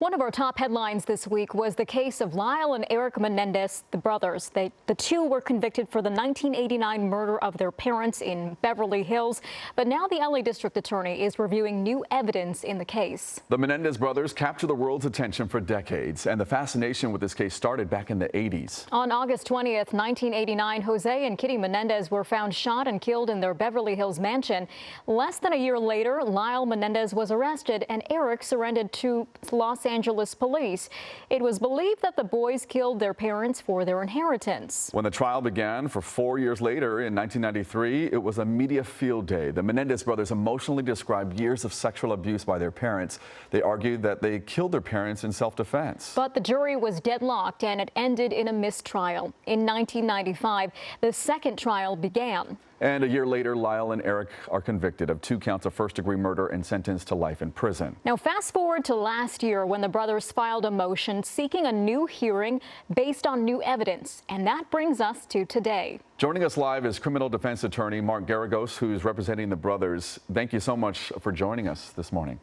One of our top headlines this week was the case of Lyle and Erik Menendez, the brothers. The two were convicted for the 1989 murder of their parents in Beverly Hills. But now the LA District Attorney is reviewing new evidence in the case. The Menendez brothers captured the world's attention for decades, and the fascination with this case started back in the 80s. On August 20th, 1989, Jose and Kitty Menendez were found shot and killed in their Beverly Hills mansion. Less than a year later, Lyle Menendez was arrested and Erik surrendered to Los Angeles police. It was believed that the boys killed their parents for their inheritance. When the trial began for 4 years later in 1993, it was a media field day. The Menendez brothers emotionally described years of sexual abuse by their parents. They argued that they killed their parents in self-defense. But the jury was deadlocked and it ended in a mistrial. In 1995, the second trial began. And a year later, Lyle and Erik are convicted of 2 counts of first-degree murder and sentenced to life in prison. Now, fast forward to last year when the brothers filed a motion seeking a new hearing based on new evidence. And that brings us to today. Joining us live is criminal defense attorney Mark Geragos, who's representing the brothers. Thank you so much for joining us this morning.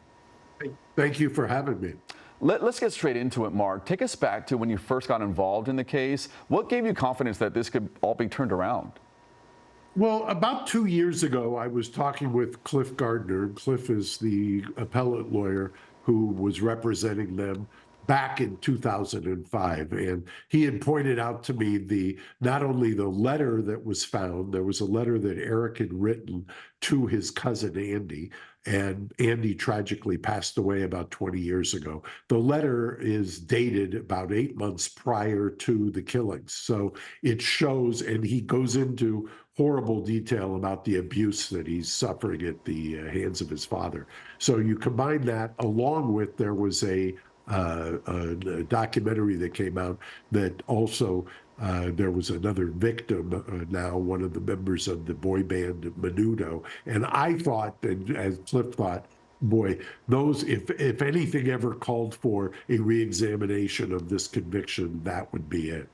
Thank you for having me. Let's get straight into it, Mark. Take us back to when you first got involved in the case. What gave you confidence that this could all be turned around? Well, about 2 years ago, I was talking with Cliff Gardner. Cliff is the appellate lawyer who was representing them back in 2005. And he had pointed out to me not only the letter that was found, there was a letter that Erik had written to his cousin Andy, and Andy tragically passed away about 20 years ago. The letter is dated about 8 months prior to the killings. So it shows, and he goes into horrible detail about the abuse that he's suffering at the hands of his father. So you combine that along with there was a documentary that came out that also there was another victim now, one of the members of the boy band Menudo. And I thought, and as Cliff thought, boy, those, if anything ever called for a reexamination of this conviction, that would be it.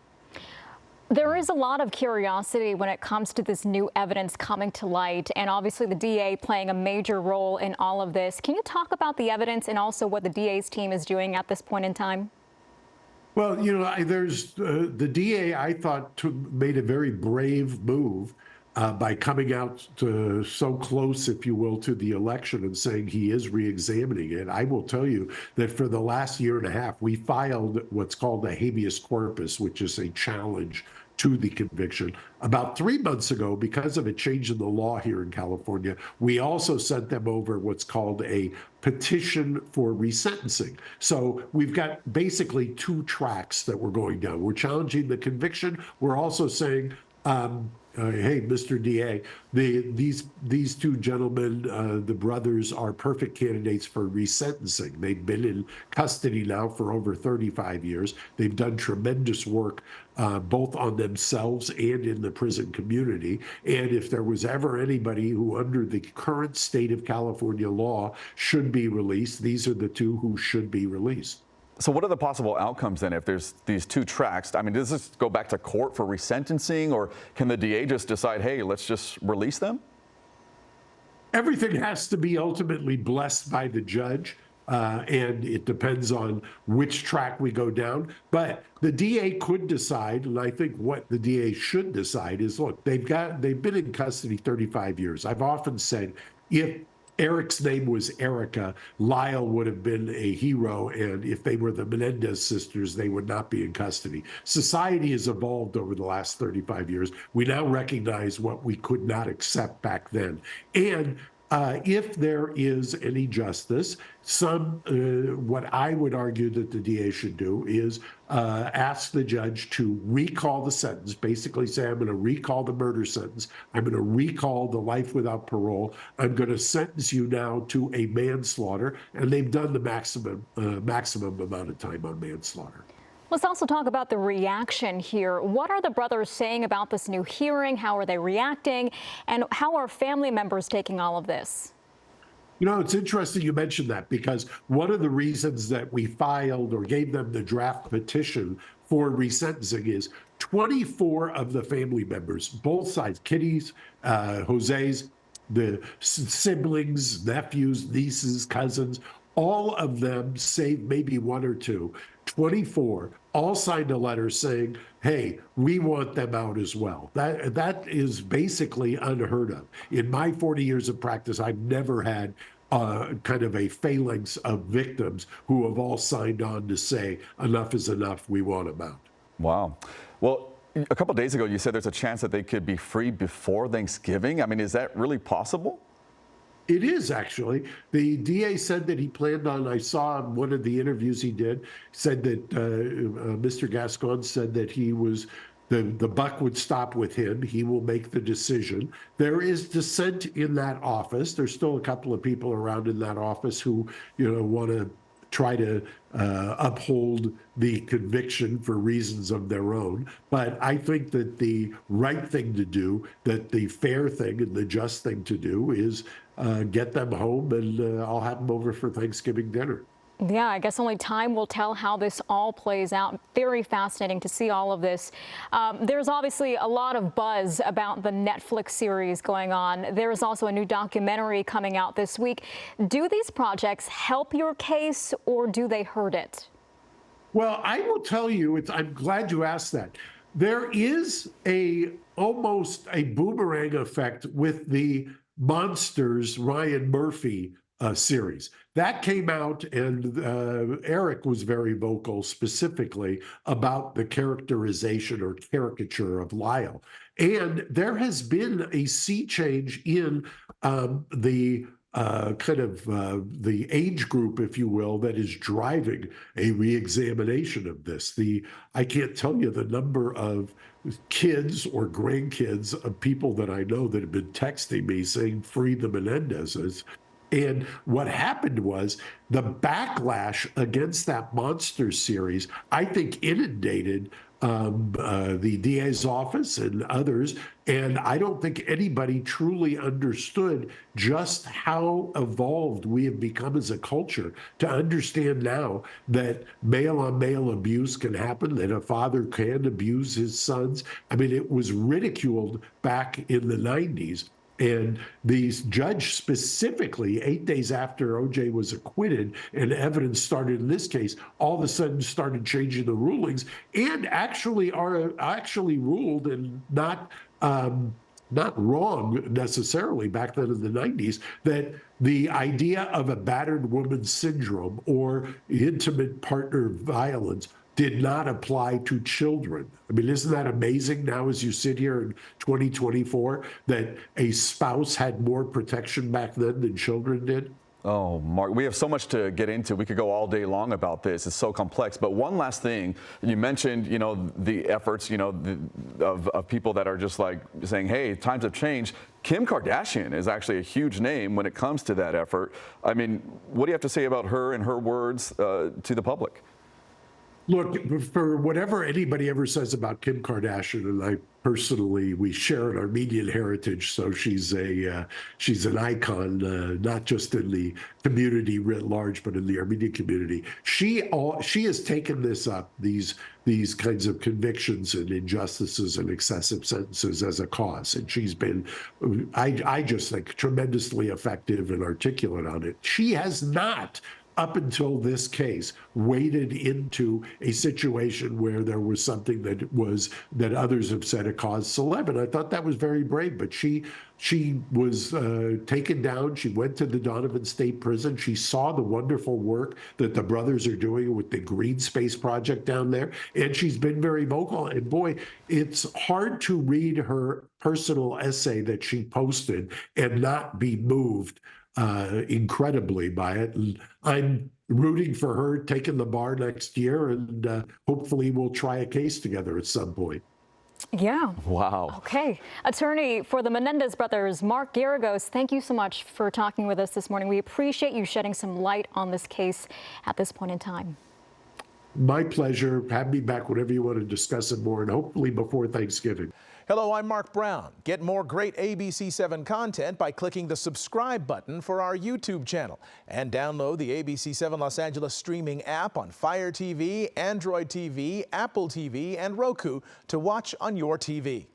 There is a lot of curiosity when it comes to this new evidence coming to light, and obviously the DA playing a major role in all of this. Can you talk about the evidence and also what the DA's team is doing at this point in time? Well, you know, there's the DA, I thought, made a very brave move by coming out so close, if you will, to the election and saying he is re-examining it. I will tell you that for the last year and a half, we filed what's called a habeas corpus, which is a challenge to the conviction. About 3 months ago, because of a change in the law here in California, we also sent them over what's called a petition for resentencing. So we've got basically 2 tracks that we're going down. We're challenging the conviction. We're also saying, hey, Mr. DA, these 2 gentlemen, the brothers, are perfect candidates for resentencing. They've been in custody now for over 35 years. They've done tremendous work both on themselves and in the prison community. And if there was ever anybody who, under the current state of California law, should be released, these are the 2 who should be released. So what are the possible outcomes then if there's these 2 tracks? I mean, does this go back to court for resentencing, or can the DA just decide, hey, let's just release them? Everything has to be ultimately blessed by the judge, and it depends on which track we go down. But the DA could decide, and I think what the DA should decide is, look, they've been in custody 35 years. I've often said, if Erik's name was Erica, Lyle would have been a hero, and if they were the Menendez sisters, they would not be in custody. Society has evolved over the last 35 years. We now recognize what we could not accept back then. And if there is any justice, what I would argue that the DA should do is ask the judge to recall the sentence, basically say, I'm going to recall the murder sentence. I'm going to recall the life without parole. I'm going to sentence you now to a manslaughter. And they've done the maximum amount of time on manslaughter. Let's also talk about the reaction here. What are the brothers saying about this new hearing? How are they reacting? And how are family members taking all of this? You know, it's interesting you mentioned that, because one of the reasons that we filed or gave them the draft petition for resentencing is 24 of the family members, both sides, Kitty's, Jose's, the siblings, nephews, nieces, cousins, All of them, save maybe one or two, 24, all signed a letter saying, hey, we want them out as well. That is basically unheard of. In my 40 years of practice, I've never had kind of a phalanx of victims who have all signed on to say, enough is enough, we want them out. Wow. Well, a couple of days ago, you said there's a chance that they could be free before Thanksgiving. I mean, is that really possible? It is actually. The DA said that he planned on, I saw one of the interviews he did, said that Mr. Gascon said that he was, the buck would stop with him. He will make the decision. There is dissent in that office. There's still a couple of people around in that office who, want to try to uphold the conviction for reasons of their own. But I think that the right thing to do, that the fair thing and the just thing to do is get them home, and I'll have them over for Thanksgiving dinner. Yeah, I guess only time will tell how this all plays out. Very fascinating to see all of this. There's obviously a lot of buzz about the Netflix series going on. There is also a new documentary coming out this week. Do these projects help your case, or do they hurt it? Well, I will tell you, I'm glad you asked that. There is almost a boomerang effect with the Monsters Ryan Murphy series. That came out, and Erik was very vocal specifically about the characterization or caricature of Lyle. And there has been a sea change in the age group, if you will, that is driving a reexamination of this. I can't tell you the number of kids or grandkids of people that I know that have been texting me saying, free the Menendezes. And what happened was the backlash against that Monsters series, I think, inundated the DA's office and others. And I don't think anybody truly understood just how evolved we have become as a culture to understand now that male-on-male abuse can happen, that a father can abuse his sons. I mean, it was ridiculed back in the 90s. And the judge specifically, 8 days after OJ was acquitted and evidence started in this case, all of a sudden started changing the rulings, and actually ruled, and not wrong necessarily back then in the 90s, that the idea of a battered woman syndrome or intimate partner violence did not apply to children. I mean, isn't that amazing now as you sit here in 2024 that a spouse had more protection back then than children did? Oh, Mark, we have so much to get into. We could go all day long about this. It's so complex. But one last thing, you mentioned, the efforts, of people that are just like saying, hey, times have changed. Kim Kardashian is actually a huge name when it comes to that effort. I mean, what do you have to say about her and her words to the public? Look, for whatever anybody ever says about Kim Kardashian, and I personally, we share an Armenian heritage, so she's an icon, not just in the community writ large, but in the Armenian community. She has taken this up, these kinds of convictions and injustices and excessive sentences as a cause, and she's been, I just think, tremendously effective and articulate on it. She has not, up until this case, waded into a situation where there was something that others have said it caused celeb. And I thought that was very brave. But she was taken down. She went to the Donovan State Prison. She saw the wonderful work that the brothers are doing with the Green Space Project down there. And she's been very vocal. And boy, it's hard to read her personal essay that she posted and not be moved incredibly by it. And I'm rooting for her taking the bar next year, and hopefully we'll try a case together at some point. Yeah. Wow. Okay. Attorney for the Menendez brothers, Mark Geragos, thank you so much for talking with us this morning. We appreciate you shedding some light on this case at this point in time. My pleasure. Have me back whenever you want to discuss it more, and hopefully before Thanksgiving. Hello, I'm Mark Brown. Get more great ABC7 content by clicking the subscribe button for our YouTube channel, and download the ABC7 Los Angeles streaming app on Fire TV, Android TV, Apple TV, and Roku to watch on your TV.